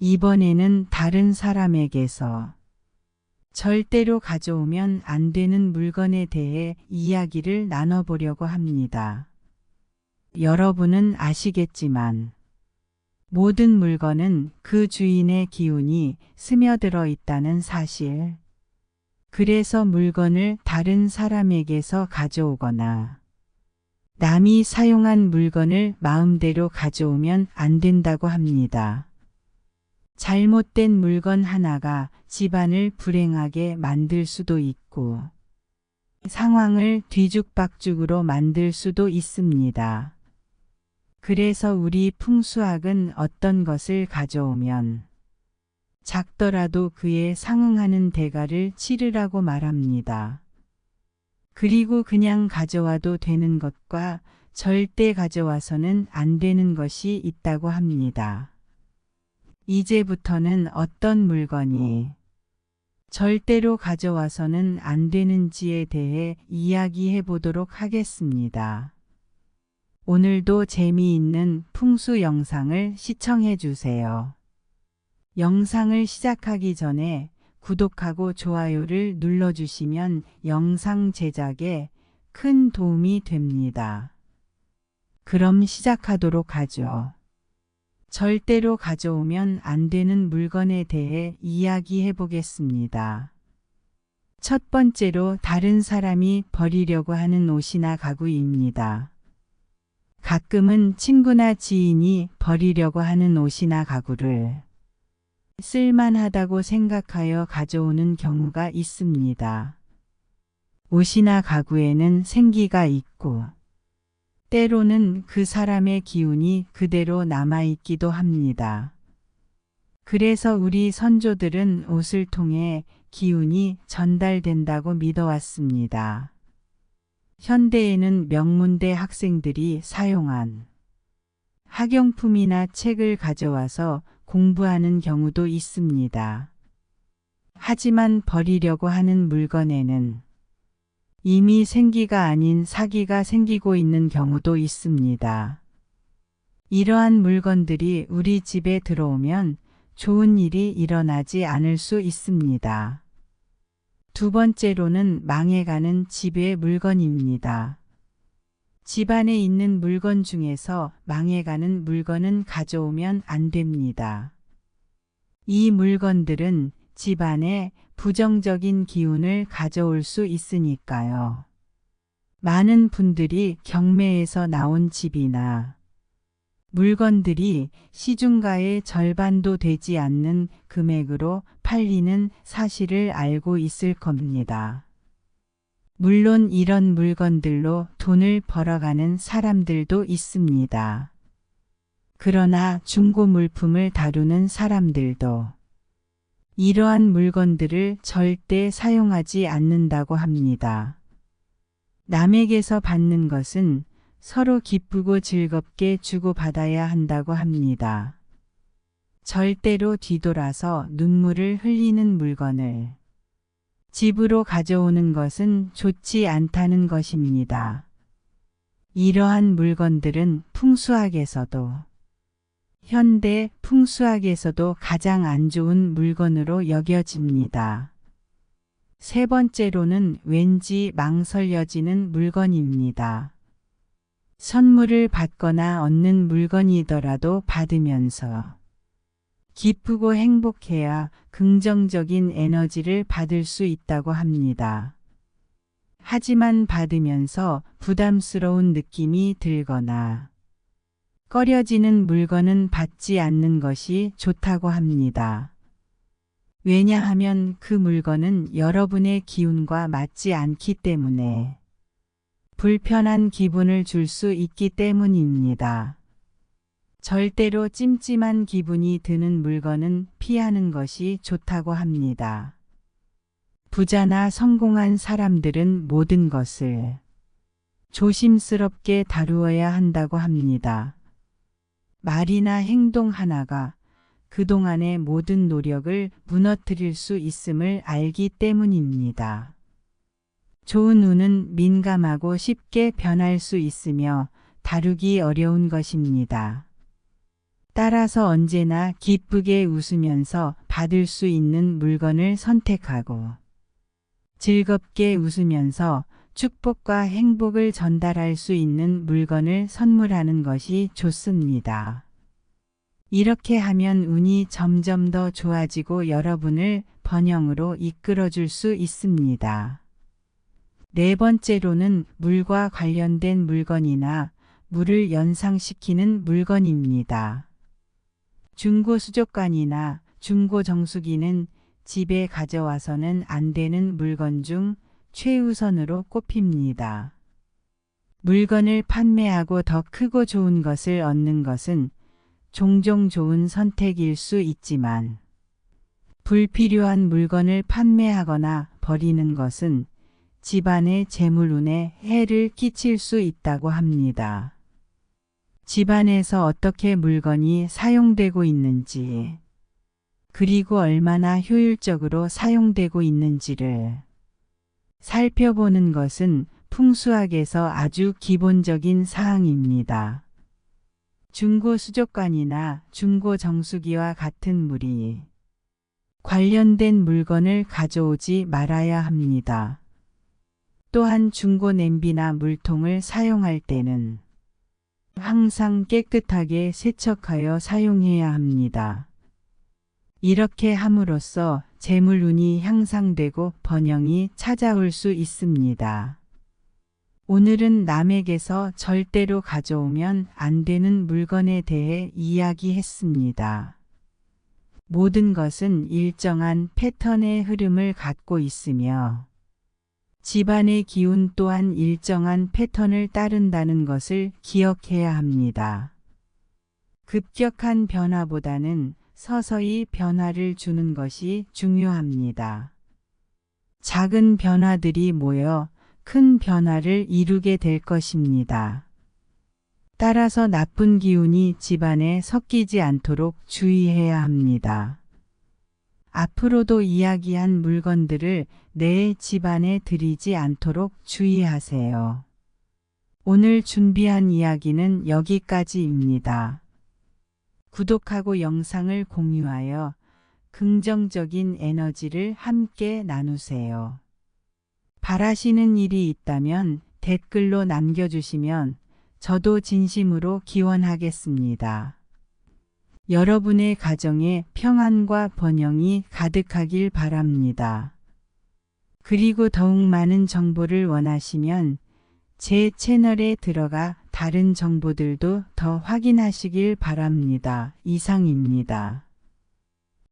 이번에는 다른 사람에게서 절대로 가져오면 안 되는 물건에 대해 이야기를 나눠보려고 합니다. 여러분은 아시겠지만 모든 물건은 그 주인의 기운이 스며들어 있다는 사실. 그래서 물건을 다른 사람에게서 가져오거나 남이 사용한 물건을 마음대로 가져오면 안 된다고 합니다. 잘못된 물건 하나가 집안을 불행하게 만들 수도 있고 상황을 뒤죽박죽으로 만들 수도 있습니다. 그래서 우리 풍수학은 어떤 것을 가져오면 작더라도 그에 상응하는 대가를 치르라고 말합니다. 그리고 그냥 가져와도 되는 것과 절대 가져와서는 안 되는 것이 있다고 합니다. 이제부터는 어떤 물건이 절대로 가져와서는 안 되는지에 대해 이야기해 보도록 하겠습니다. 오늘도 재미있는 풍수 영상을 시청해 주세요. 영상을 시작하기 전에 구독하고 좋아요를 눌러주시면 영상 제작에 큰 도움이 됩니다. 그럼 시작하도록 하죠. 절대로 가져오면 안 되는 물건에 대해 이야기해 보겠습니다. 첫 번째로 다른 사람이 버리려고 하는 옷이나 가구입니다. 가끔은 친구나 지인이 버리려고 하는 옷이나 가구를 쓸만하다고 생각하여 가져오는 경우가 있습니다. 옷이나 가구에는 생기가 있고 때로는 그 사람의 기운이 그대로 남아있기도 합니다. 그래서 우리 선조들은 옷을 통해 기운이 전달된다고 믿어왔습니다. 현대에는 명문대 학생들이 사용한 학용품이나 책을 가져와서 공부하는 경우도 있습니다. 하지만 버리려고 하는 물건에는 이미 생기가 아닌 사기가 생기고 있는 경우도 있습니다. 이러한 물건들이 우리 집에 들어오면 좋은 일이 일어나지 않을 수 있습니다. 두 번째로는 망해가는 집의 물건입니다. 집안에 있는 물건 중에서 망해가는 물건은 가져오면 안 됩니다. 이 물건들은 집안에 부정적인 기운을 가져올 수 있으니까요. 많은 분들이 경매에서 나온 집이나 물건들이 시중가의 절반도 되지 않는 금액으로 팔리는 사실을 알고 있을 겁니다. 물론 이런 물건들로 돈을 벌어가는 사람들도 있습니다. 그러나 중고 물품을 다루는 사람들도 이러한 물건들을 절대 사용하지 않는다고 합니다. 남에게서 받는 것은 서로 기쁘고 즐겁게 주고받아야 한다고 합니다. 절대로 뒤돌아서 눈물을 흘리는 물건을 집으로 가져오는 것은 좋지 않다는 것입니다. 이러한 물건들은 풍수학에서도 현대 풍수학에서도 가장 안 좋은 물건으로 여겨집니다. 세 번째로는 왠지 망설여지는 물건입니다. 선물을 받거나 얻는 물건이더라도 받으면서 기쁘고 행복해야 긍정적인 에너지를 받을 수 있다고 합니다. 하지만 받으면서 부담스러운 느낌이 들거나 꺼려지는 물건은 받지 않는 것이 좋다고 합니다. 왜냐하면 그 물건은 여러분의 기운과 맞지 않기 때문에 불편한 기분을 줄 수 있기 때문입니다. 절대로 찜찜한 기분이 드는 물건은 피하는 것이 좋다고 합니다. 부자나 성공한 사람들은 모든 것을 조심스럽게 다루어야 한다고 합니다. 말이나 행동 하나가 그동안의 모든 노력을 무너뜨릴 수 있음을 알기 때문입니다. 좋은 운은 민감하고 쉽게 변할 수 있으며 다루기 어려운 것입니다. 따라서 언제나 기쁘게 웃으면서 받을 수 있는 물건을 선택하고 즐겁게 웃으면서 축복과 행복을 전달할 수 있는 물건을 선물하는 것이 좋습니다. 이렇게 하면 운이 점점 더 좋아지고 여러분을 번영으로 이끌어줄 수 있습니다. 네 번째로는 물과 관련된 물건이나 물을 연상시키는 물건입니다. 중고수족관이나 중고정수기는 집에 가져와서는 안 되는 물건 중 최우선으로 꼽힙니다. 물건을 판매하고 더 크고 좋은 것을 얻는 것은 종종 좋은 선택일 수 있지만 불필요한 물건을 판매하거나 버리는 것은 집안의 재물운에 해를 끼칠 수 있다고 합니다. 집안에서 어떻게 물건이 사용되고 있는지, 그리고 얼마나 효율적으로 사용되고 있는지를 살펴보는 것은 풍수학에서 아주 기본적인 사항입니다. 중고수족관이나 중고정수기와 같은 물이 관련된 물건을 가져오지 말아야 합니다. 또한 중고냄비나 물통을 사용할 때는 항상 깨끗하게 세척하여 사용해야 합니다. 이렇게 함으로써 재물운이 향상되고 번영이 찾아올 수 있습니다. 오늘은 남에게서 절대로 가져오면 안 되는 물건에 대해 이야기했습니다. 모든 것은 일정한 패턴의 흐름을 갖고 있으며 집안의 기운 또한 일정한 패턴을 따른다는 것을 기억해야 합니다. 급격한 변화보다는 서서히 변화를 주는 것이 중요합니다. 작은 변화들이 모여 큰 변화를 이루게 될 것입니다. 따라서 나쁜 기운이 집안에 섞이지 않도록 주의해야 합니다. 앞으로도 이야기한 물건들을 내 집안에 들이지 않도록 주의하세요. 오늘 준비한 이야기는 여기까지입니다. 구독하고 영상을 공유하여 긍정적인 에너지를 함께 나누세요. 바라시는 일이 있다면 댓글로 남겨주시면 저도 진심으로 기원하겠습니다. 여러분의 가정에 평안과 번영이 가득하길 바랍니다. 그리고 더욱 많은 정보를 원하시면 제 채널에 들어가 다른 정보들도 더 확인하시길 바랍니다. 이상입니다.